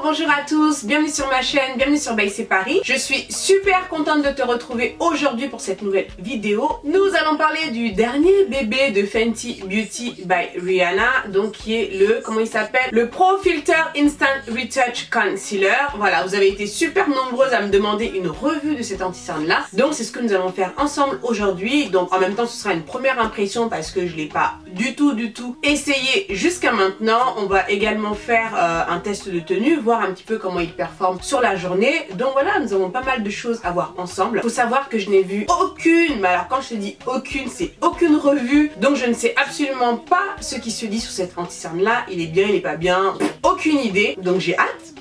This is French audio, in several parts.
bonjour à tous, bienvenue sur ma chaîne, bienvenue sur By C'est Paris. Je suis super contente de te retrouver aujourd'hui pour cette nouvelle vidéo. Nous allons parler du dernier bébé de Fenty Beauty by Rihanna, donc qui est le, comment il s'appelle, le Pro Filter Instant Retouch Concealer. Voilà, vous avez été super nombreuses à me demander une revue de cet anti-cerne là, donc c'est ce que nous allons faire ensemble aujourd'hui. Donc en même temps ce sera une première impression parce que je l'ai pas du tout essayé jusqu'à maintenant. On va également faire un test de tenue, voir un petit peu comment il performe sur la journée. Donc voilà, nous avons pas mal de choses à voir ensemble. Faut savoir que je n'ai vu aucune, mais alors quand je te dis aucune, c'est aucune revue, donc je ne sais absolument pas ce qui se dit sur cet anti-cerne là. Il est bien, il est pas bien, aucune idée. Donc j'ai hâte,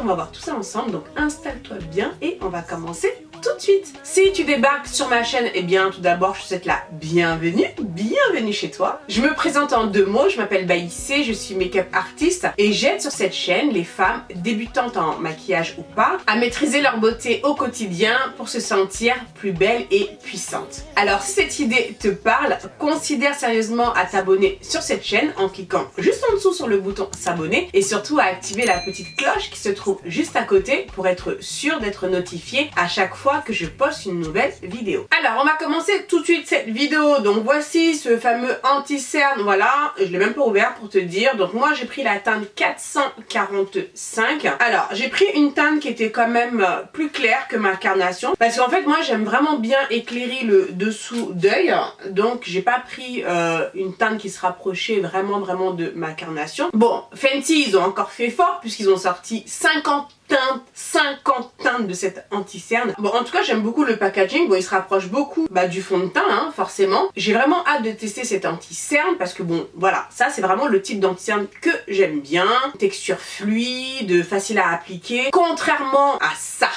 on va voir tout ça ensemble. Donc installe-toi bien et on va commencer tout de suite. Si tu débarques sur ma chaîne, eh bien tout d'abord je te souhaite la bienvenue chez toi. Je me présente en deux mots, je m'appelle By C'est, je suis make-up artiste et j'aide sur cette chaîne les femmes débutantes en maquillage ou pas à maîtriser leur beauté au quotidien pour se sentir plus belle et puissante. Alors si cette idée te parle, considère sérieusement à t'abonner sur cette chaîne en cliquant juste en dessous sur le bouton s'abonner et surtout à activer la petite cloche qui se trouve juste à côté pour être sûr d'être notifié à chaque fois que je poste une nouvelle vidéo. Alors on va commencer tout de suite cette vidéo. Donc voici ce fameux anti-cerne, voilà, je l'ai même pas ouvert pour te dire. Donc moi j'ai pris la teinte 445. Alors j'ai pris une teinte qui était quand même plus claire que ma carnation parce qu'en fait moi j'aime vraiment bien éclairer le dessous d'œil, donc j'ai pas pris une teinte qui se rapprochait vraiment de ma carnation. Bon, Fenty ils ont encore fait fort puisqu'ils ont sorti 50 teintes de cette anti-cerne. Bon, en tout cas j'aime beaucoup le packaging. Bon, il se rapproche beaucoup du fond de teint, hein, forcément. J'ai vraiment hâte de tester cet anti-cerne parce que bon, voilà, ça c'est vraiment le type d'anti-cerne que j'aime bien. Texture fluide, facile à appliquer. Contrairement à ça.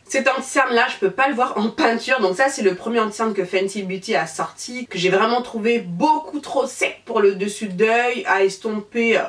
Cet anti-cerne là, je peux pas le voir en peinture, donc ça c'est le premier anti-cerne que Fenty Beauty a sorti, que j'ai vraiment trouvé beaucoup trop sec pour le dessus d'œil, à estomper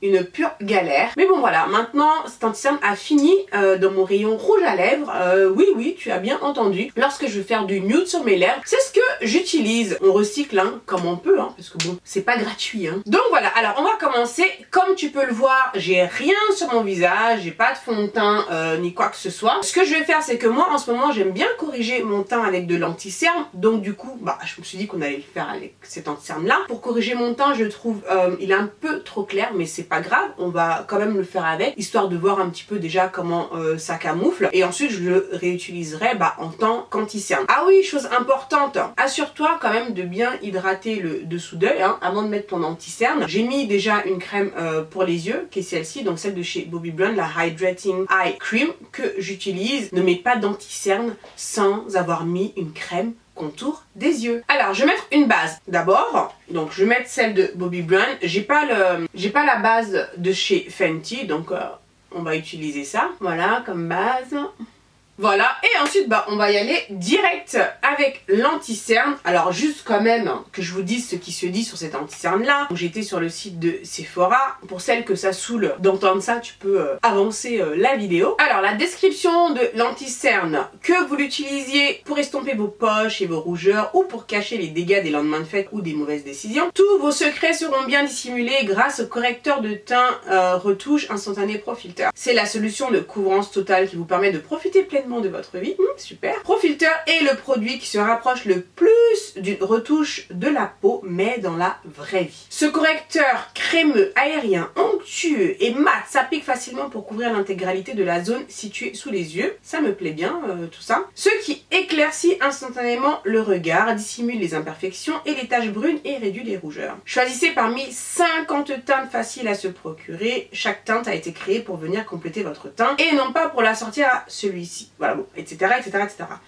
une pure galère. Mais bon voilà, maintenant cet anti-cerne a fini dans mon rayon rouge à lèvres. Oui, tu as bien entendu. Lorsque je veux faire du nude sur mes lèvres, c'est ce que j'utilise. On recycle hein, comme on peut, hein, parce que bon, c'est pas gratuit. Hein. Donc voilà, alors on va commencer. Comme tu peux le voir, j'ai rien sur mon visage, j'ai pas de fond de teint ni quoi que ce soit. Ce que je vais faire, c'est que moi en ce moment, j'aime bien corriger mon teint avec de l'anti-cerne. Donc du coup, je me suis dit qu'on allait le faire avec cet anti-cerne là. Pour corriger mon teint, je trouve il est un peu trop clair, mais c'est pas grave, on va quand même le faire avec, histoire de voir un petit peu déjà comment ça camoufle, et ensuite je le réutiliserai en tant qu'anti-cerne. Ah oui, chose importante, assure-toi quand même de bien hydrater le dessous d'œil hein, avant de mettre ton anti-cerne. J'ai mis déjà une crème pour les yeux, qui est celle-ci, donc celle de chez Bobbi Brown, la Hydrating Eye Cream, que j'utilise. Ne mets pas d'anti-cerne sans avoir mis une crème contour des yeux. Alors je vais mettre une base d'abord, donc je vais mettre celle de Bobbi Brown. J'ai pas la base de chez Fenty, donc on va utiliser ça, voilà, comme base. Voilà, et ensuite on va y aller direct avec l'anti-cerne. Alors juste quand même que je vous dise ce qui se dit sur cet anti-cerne là. J'étais sur le site de Sephora. Pour celles que ça saoule d'entendre ça, tu peux avancer la vidéo. Alors la description de l'anti-cerne, que vous l'utilisiez pour estomper vos poches et vos rougeurs ou pour cacher les dégâts des lendemains de fête ou des mauvaises décisions. Tous vos secrets seront bien dissimulés grâce au correcteur de teint retouche instantané Pro Filter. C'est la solution de couvrance totale qui vous permet de profiter pleinement de votre vie, super. Pro Filter est le produit qui se rapproche le plus d'une retouche de la peau, mais dans la vraie vie. Ce correcteur crémeux, aérien, onctueux et mat s'applique facilement pour couvrir l'intégralité de la zone située sous les yeux. Ça me plaît bien, tout ça. Ce qui éclaircit instantanément le regard, dissimule les imperfections et les taches brunes et réduit les rougeurs. Choisissez parmi 50 teintes faciles à se procurer. Chaque teinte a été créée pour venir compléter votre teint et non pas pour l'assortir à celui-ci. Voilà, bon, etc.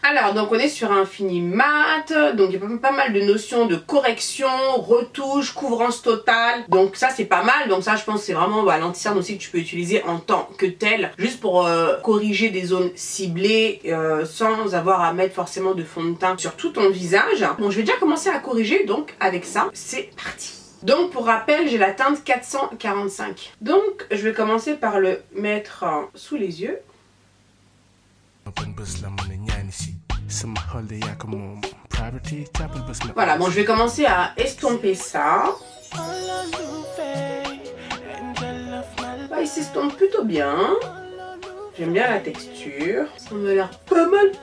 Alors, donc on est sur un fini mat, donc il y a pas mal de notions de correction, retouche, couvrance totale. Donc ça c'est pas mal, donc ça je pense c'est vraiment l'anti-cerne aussi que tu peux utiliser en tant que tel, juste pour corriger des zones ciblées sans avoir à mettre forcément de fond de teint sur tout ton visage. Bon, je vais déjà commencer à corriger, donc avec ça, c'est parti. Donc pour rappel, j'ai la teinte 445. Donc je vais commencer par le mettre sous les yeux. Voilà, bon je vais commencer à estomper ça. s'estompe plutôt bien. J'aime bien la texture. Ça m'a l'air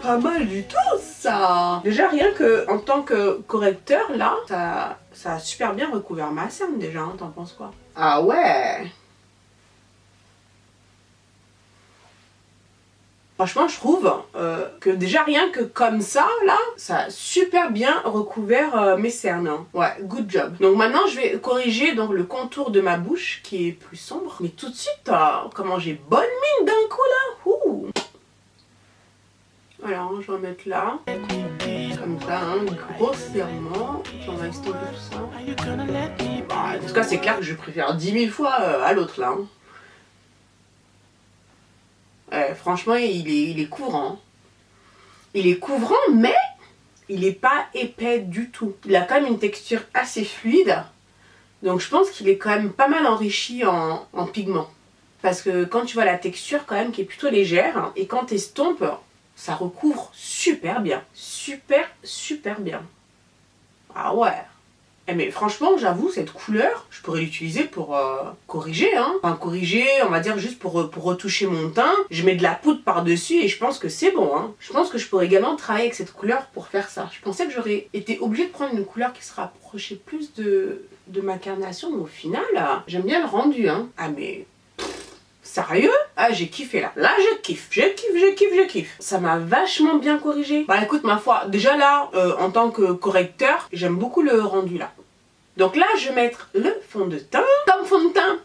pas mal du tout ça. Déjà rien que en tant que correcteur là, ça a super bien recouvert ma cerne déjà, hein, t'en penses quoi? Ah ouais. Franchement, je trouve que déjà rien que comme ça, là, ça a super bien recouvert mes cernes. Hein. Ouais, good job. Donc maintenant, je vais corriger donc, le contour de ma bouche qui est plus sombre. Mais tout de suite, comment j'ai bonne mine d'un coup là. Ouh. Voilà, je vais en mettre là. Comme ça, hein, grossièrement. Puis on va estomper tout ça. Bah, en tout cas, c'est clair que je préfère 10 000 fois à l'autre là. Hein. Franchement, il est couvrant. Il est couvrant, mais il n'est pas épais du tout. Il a quand même une texture assez fluide. Donc je pense qu'il est quand même pas mal enrichi en pigments. Parce que quand tu vois la texture quand même qui est plutôt légère, et quand tu estompes, ça recouvre super bien. Super bien. Ah ouais. Mais franchement, j'avoue, cette couleur, je pourrais l'utiliser pour corriger. Hein. Enfin, corriger, on va dire juste pour retoucher mon teint. Je mets de la poudre par-dessus et je pense que c'est bon. Hein. Je pense que je pourrais également travailler avec cette couleur pour faire ça. Je pensais que j'aurais été obligée de prendre une couleur qui se rapprochait plus de ma carnation. Mais au final, j'aime bien le rendu. Hein. Ah mais... Sérieux? Ah j'ai kiffé là. Là je kiffe. Ça m'a vachement bien corrigé. Bah écoute ma foi, déjà là, en tant que correcteur, j'aime beaucoup le rendu là. Donc là je vais mettre le fond de teint. Comme fond de teint,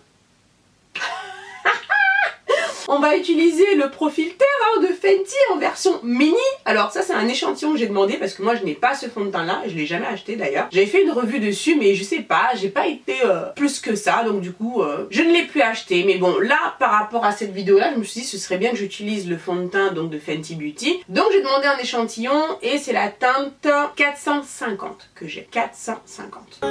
on va utiliser le profil terre de Fenty en version mini. Alors ça c'est un échantillon que j'ai demandé parce que moi je n'ai pas ce fond de teint là, je l'ai jamais acheté d'ailleurs. J'avais fait une revue dessus mais je sais pas, j'ai pas été plus que ça donc du coup je ne l'ai plus acheté. Mais bon là par rapport à cette vidéo là je me suis dit ce serait bien que j'utilise le fond de teint donc de Fenty Beauty. Donc j'ai demandé un échantillon et c'est la teinte 450 que j'ai. 450.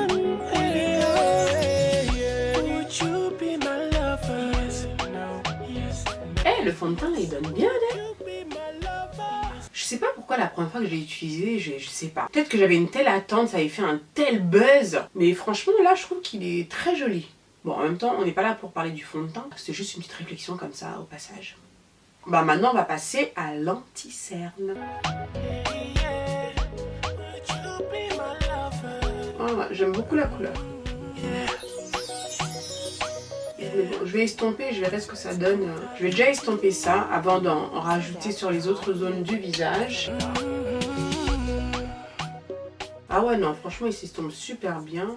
Le fond de teint il donne bien Je sais pas pourquoi la première fois que je l'ai utilisé, je sais pas. Peut-être que j'avais une telle attente, ça avait fait un tel buzz. Mais franchement là je trouve qu'il est très joli. Bon en même temps on n'est pas là pour parler du fond de teint. C'était juste une petite réflexion comme ça au passage. Bah maintenant on va passer à l'anti-cerne. Oh, j'aime beaucoup la couleur. Je vais estomper, je verrai ce que ça donne. Je vais déjà estomper ça avant d'en rajouter sur les autres zones du visage. Ah ouais non, franchement il s'estompe super bien.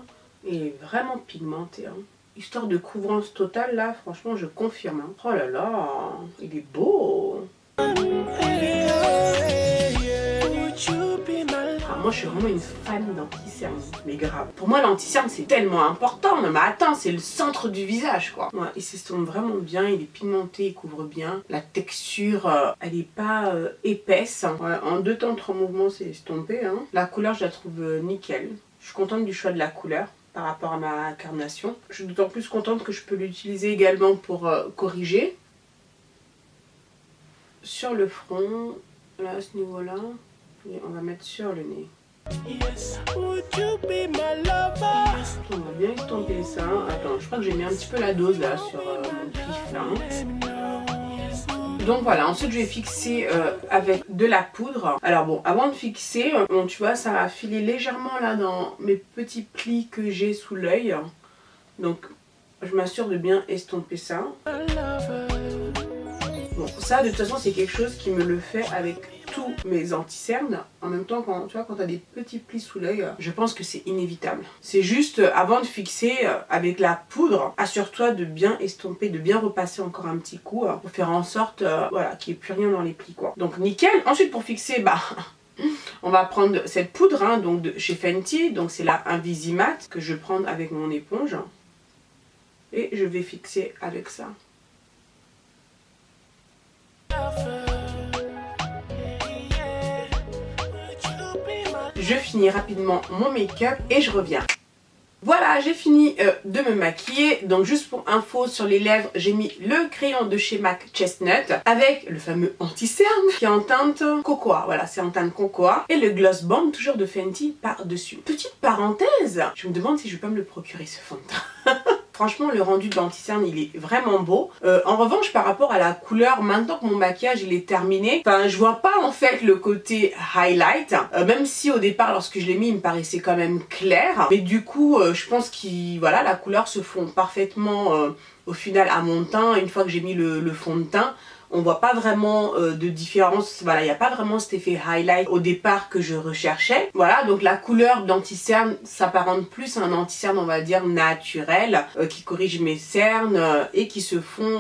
Il est vraiment pigmenté. Hein. Histoire de couvrance totale là, franchement je confirme. Hein. Oh là là, il est beau. Moi je suis vraiment une fan d'anti-cerne, mais grave. Pour moi l'anti-cerne c'est tellement important, non mais attends, c'est le centre du visage quoi. Ouais, il s'estompe vraiment bien, il est pigmenté, il couvre bien. La texture, elle est pas épaisse. Ouais, en 2 temps 3 mouvements c'est estompé. Hein. La couleur je la trouve nickel. Je suis contente du choix de la couleur par rapport à ma carnation. Je suis d'autant plus contente que je peux l'utiliser également pour corriger. Sur le front, là à ce niveau là. Et on va mettre sur le nez. On va bien estomper ça. Attends, je crois que j'ai mis un petit peu la dose là sur mon pif là. Donc voilà, ensuite je vais fixer avec de la poudre. Alors bon, avant de fixer, bon, tu vois, ça va filer légèrement là dans mes petits plis que j'ai sous l'œil. Donc je m'assure de bien estomper ça. Bon, ça de toute façon c'est quelque chose qui me le fait avec tous mes anti-cernes. En même temps, quand tu vois, quand tu as des petits plis sous l'œil, je pense que c'est inévitable. C'est juste, avant de fixer avec la poudre, assure-toi de bien estomper, de bien repasser encore un petit coup pour faire en sorte voilà, qu'il n'y ait plus rien dans les plis quoi. Donc nickel. Ensuite pour fixer, bah on va prendre cette poudre hein, donc de chez Fenty, donc c'est la Invisimat que je vais prendre avec mon éponge et je vais fixer avec ça. Je finis rapidement mon make-up et je reviens. Voilà, j'ai fini de me maquiller. Donc juste pour info, sur les lèvres, j'ai mis le crayon de chez MAC Chestnut avec le fameux anti-cerne qui est en teinte cocoa. Voilà, c'est en teinte cocoa. Et le Gloss Bomb, toujours de Fenty, par-dessus. Petite parenthèse, je me demande si je vais pas me le procurer ce fond de teint. Franchement, le rendu de l'anti-cerne, il est vraiment beau. En revanche, par rapport à la couleur, maintenant que mon maquillage il est terminé, enfin, je vois pas en fait le côté highlight. Même si au départ, lorsque je l'ai mis, il me paraissait quand même clair. Mais du coup, je pense que voilà, la couleur se fond parfaitement au final à mon teint. Une fois que j'ai mis le fond de teint, on voit pas vraiment de différence, voilà, il n'y a pas vraiment cet effet highlight au départ que je recherchais. Voilà, donc la couleur d'anti-cerne s'apparente plus à un anti-cerne, on va dire, naturel, qui corrige mes cernes et qui se font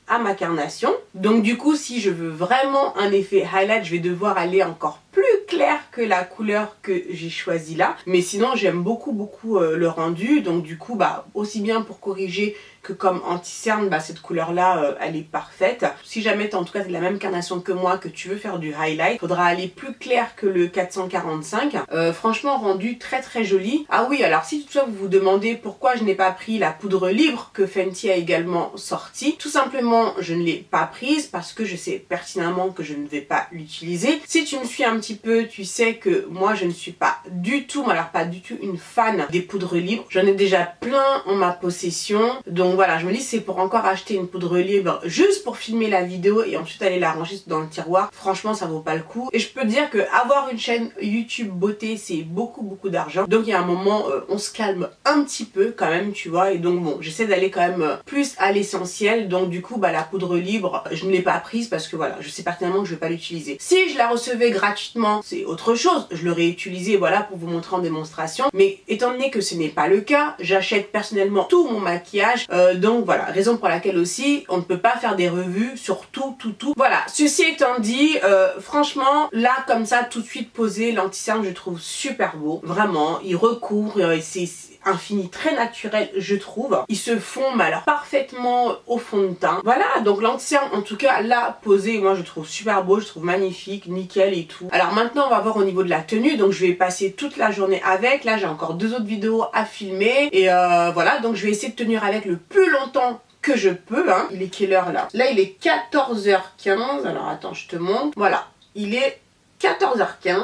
à ma carnation. Donc du coup, si je veux vraiment un effet highlight, je vais devoir aller encore plus clair que la couleur que j'ai choisie là. Mais sinon, j'aime beaucoup le rendu. Donc du coup, bah, aussi bien pour corriger que comme anti-cerne, bah, cette couleur là elle est parfaite. Si jamais tu en tout cas de la même carnation que moi, que tu veux faire du highlight, faudra aller plus clair que le 445. Franchement, rendu très joli. Ah oui, alors si toutefois vous vous demandez pourquoi je n'ai pas pris la poudre libre que Fenty a également sortie, tout simplement je ne l'ai pas prise parce que je sais pertinemment que je ne vais pas l'utiliser. Si tu me suis un petit peu, tu sais que moi je ne suis pas du tout, mais alors pas du tout une fan des poudres libres. J'en ai déjà plein en ma possession, donc voilà, je me dis c'est pour encore acheter une poudre libre juste pour filmer la vidéo et ensuite aller la ranger dans le tiroir. Franchement, ça vaut pas le coup. Et je peux te dire que avoir une chaîne YouTube beauté, c'est beaucoup d'argent. Donc il y a un moment, on se calme un petit peu quand même, tu vois. Et donc bon, j'essaie d'aller quand même plus à l'essentiel. Donc du coup, bah la poudre libre, je ne l'ai pas prise parce que voilà, je sais pertinemment que je vais pas l'utiliser. Si je la recevais gratuitement, c'est autre chose. Je l'aurais utilisée, voilà, pour vous montrer en démonstration. Mais étant donné que ce n'est pas le cas, j'achète personnellement tout mon maquillage. Donc voilà, raison pour laquelle aussi on ne peut pas faire des revues sur tout. Voilà, ceci étant dit, franchement, là comme ça, tout de suite posé, l'anti-cerne je trouve super beau. Vraiment, il recouvre, c'est un fini très naturel je trouve. Il se fond mais alors parfaitement au fond de teint. Voilà, donc l'anti-cerne en tout cas là posé, moi je trouve super beau, je trouve magnifique, nickel et tout. Alors maintenant on va voir au niveau de la tenue, donc je vais passer toute la journée avec. Là j'ai encore 2 autres vidéos à filmer et voilà, donc je vais essayer de tenir avec le plus longtemps que je peux, hein. Il est quelle heure là? Là il est 14h15, alors attends je te montre. Voilà, il est 14h15,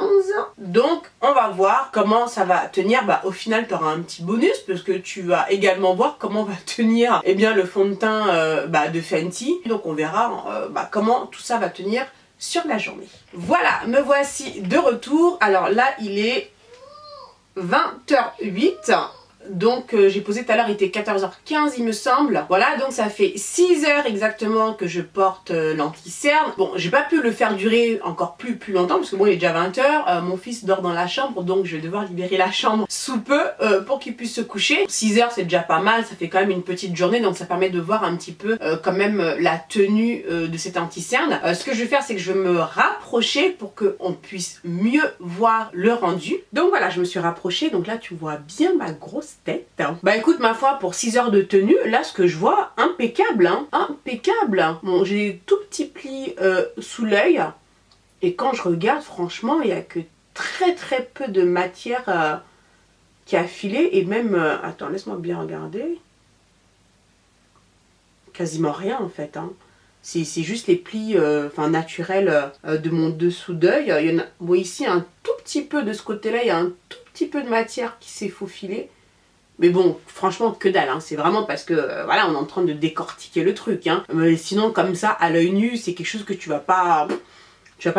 donc on va voir comment ça va tenir. Bah au final tu auras un petit bonus parce que tu vas également voir comment va tenir bien le fond de teint de Fenty. Donc on verra comment tout ça va tenir sur la journée. Voilà, me voici de retour. Alors là il est 20h08. Donc j'ai posé tout à l'heure, il était 14h15 il me semble. Voilà, donc ça fait 6 heures exactement que je porte l'anti-cerne. Bon, j'ai pas pu le faire durer encore plus longtemps parce que bon il est déjà 20h. Mon fils dort dans la chambre, donc je vais devoir libérer la chambre sous peu pour qu'il puisse se coucher. 6 heures c'est déjà pas mal, ça fait quand même une petite journée, donc ça permet de voir un petit peu quand même la tenue de cet anti-cerne. Ce que je vais faire, c'est que je vais me rapprocher pour qu'on puisse mieux voir le rendu. Donc voilà, je me suis rapprochée, donc là tu vois bien ma grosse tête. Bah écoute, ma foi, pour 6 heures de tenue, là ce que je vois, impeccable, hein, impeccable. Bon, j'ai des tout petits plis sous l'œil et quand je regarde, franchement, il n'y a que très peu de matière qui a filé et même, attends, laisse-moi bien regarder, quasiment rien en fait, hein. C'est juste les plis naturels de mon dessous d'œil. Il y en a, bon, ici un tout petit peu de ce côté-là, il y a un tout petit peu de matière qui s'est faufilée. Mais bon, franchement, que dalle, hein. C'est vraiment parce que, voilà, on est en train de décortiquer le truc, hein. Mais sinon, comme ça, à l'œil nu, c'est quelque chose que tu vas pas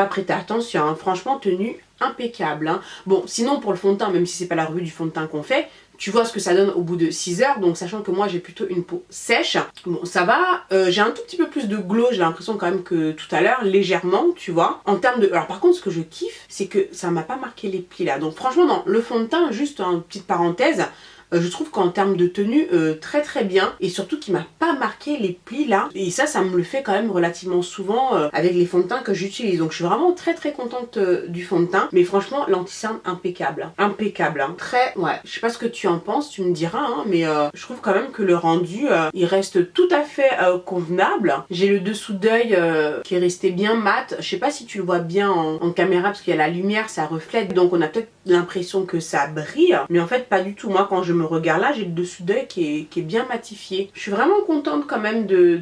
prêter attention, hein. Franchement, tenue impeccable, hein. Bon, sinon, pour le fond de teint, même si c'est pas la revue du fond de teint qu'on fait, tu vois ce que ça donne au bout de 6 heures. Donc, sachant que moi, j'ai plutôt une peau sèche. Bon, ça va. J'ai un tout petit peu plus de glow, j'ai l'impression quand même que tout à l'heure, légèrement, tu vois. En termes de... Alors, par contre, ce que je kiffe, c'est que ça m'a pas marqué les plis, là. Donc, franchement, non, le fond de teint, juste une petite parenthèse... je trouve qu'en termes de tenue, très bien. Et surtout qu'il m'a pas marqué les plis là. Et ça me le fait quand même relativement souvent avec les fonds de teint que j'utilise. Donc je suis vraiment très contente du fond de teint. Mais franchement, l'anti-cerne impeccable. Hein. Impeccable. Hein. Très, ouais. Je sais pas ce que tu en penses, tu me diras. Hein, mais je trouve quand même que le rendu, il reste tout à fait convenable. J'ai le dessous d'œil qui est resté bien mat. Je sais pas si tu le vois bien en caméra parce qu'il y a la lumière, ça reflète. Donc on a peut-être l'impression que ça brille. Mais en fait, pas du tout. Moi, quand je me regarde là, j'ai le dessus d'œil qui est bien matifié. Je suis vraiment contente quand même de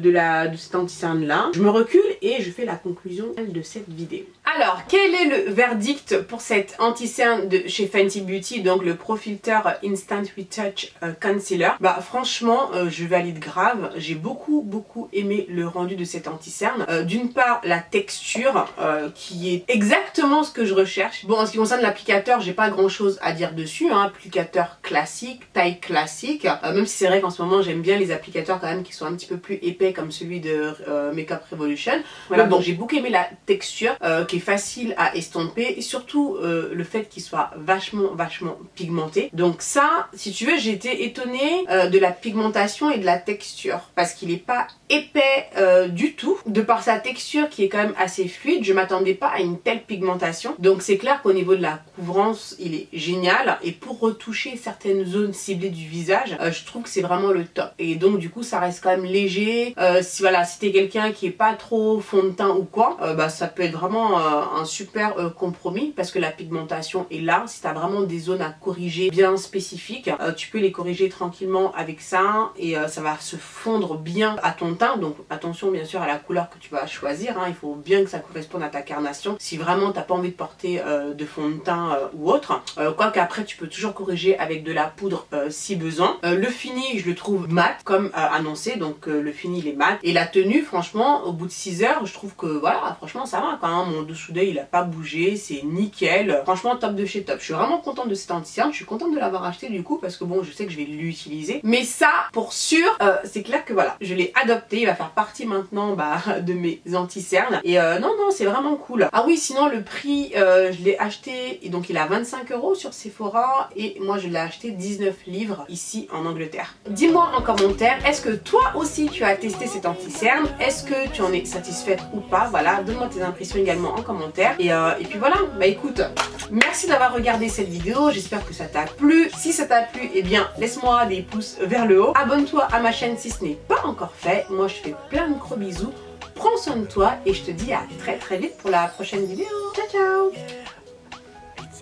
cet anti-cerne là. Je me recule et je fais la conclusion de cette vidéo. Alors, quel est le verdict pour cette anti-cerne de chez Fenty Beauty, donc le Pro Filter Instant Retouch Concealer? Bah franchement, je valide grave. J'ai beaucoup aimé le rendu de cette anti-cerne. D'une part, la texture qui est exactement ce que je recherche. Bon, en ce qui concerne l'applicateur, j'ai pas grand chose à dire dessus, hein. Applicateur classique, taille classique. Même si c'est vrai qu'en ce moment, j'aime bien les applicateurs quand même qui sont un petit peu plus épais comme celui de Makeup Revolution. Voilà, donc j'ai beaucoup aimé la texture qui est facile à estomper et surtout le fait qu'il soit vachement pigmenté. Donc ça, si tu veux, j'ai été étonnée de la pigmentation et de la texture parce qu'il n'est pas épais du tout. De par sa texture qui est quand même assez fluide, je m'attendais pas à une telle pigmentation. Donc c'est clair qu'au niveau de la couvrance, il est génial. Et pour retoucher certaines zones ciblées du visage, je trouve que c'est vraiment le top. Et donc du coup, ça reste quand même léger. Si voilà, si t'es quelqu'un qui est pas trop fond de teint ou quoi, bah ça peut être vraiment un super compromis parce que la pigmentation est là. Si tu as vraiment des zones à corriger bien spécifiques, tu peux les corriger tranquillement avec ça et ça va se fondre bien à ton teint. Donc attention bien sûr à la couleur que tu vas choisir, hein. Il faut bien que ça corresponde à ta carnation si vraiment t'as pas envie de porter de fond de teint ou autre. Quoique après tu peux toujours corriger avec de la poudre si besoin. Le fini je le trouve mat comme annoncé, donc le fini il est mat et la tenue franchement au bout de 6 heures je trouve que voilà, franchement ça va quand même. Mon dessous d'œil il a pas bougé, c'est nickel, franchement top de chez top. Je suis vraiment contente de cette anti-cerne, je suis contente de l'avoir acheté du coup parce que bon je sais que je vais l'utiliser, mais ça pour sûr c'est clair que voilà, je l'ai adopté, il va faire partie maintenant de mes anti-cernes et non c'est vraiment cool. Ah oui, sinon le prix je l'ai acheté et donc il a 25 € sur Sephora et moi je l'ai acheté 19 livres ici en Angleterre. Dis-moi en commentaire, est-ce que toi aussi tu as testé cette anti-cerne, est-ce que tu en es satisfaite ou pas? Voilà, donne-moi tes impressions également en commentaire et puis voilà, bah écoute, merci d'avoir regardé cette vidéo, j'espère que ça t'a plu. Si ça t'a plu, eh bien laisse-moi des pouces vers le haut, abonne-toi à ma chaîne si ce n'est pas encore fait. Moi je te fais plein de gros bisous, prends soin de toi et je te dis à très vite pour la prochaine vidéo. Ciao ciao.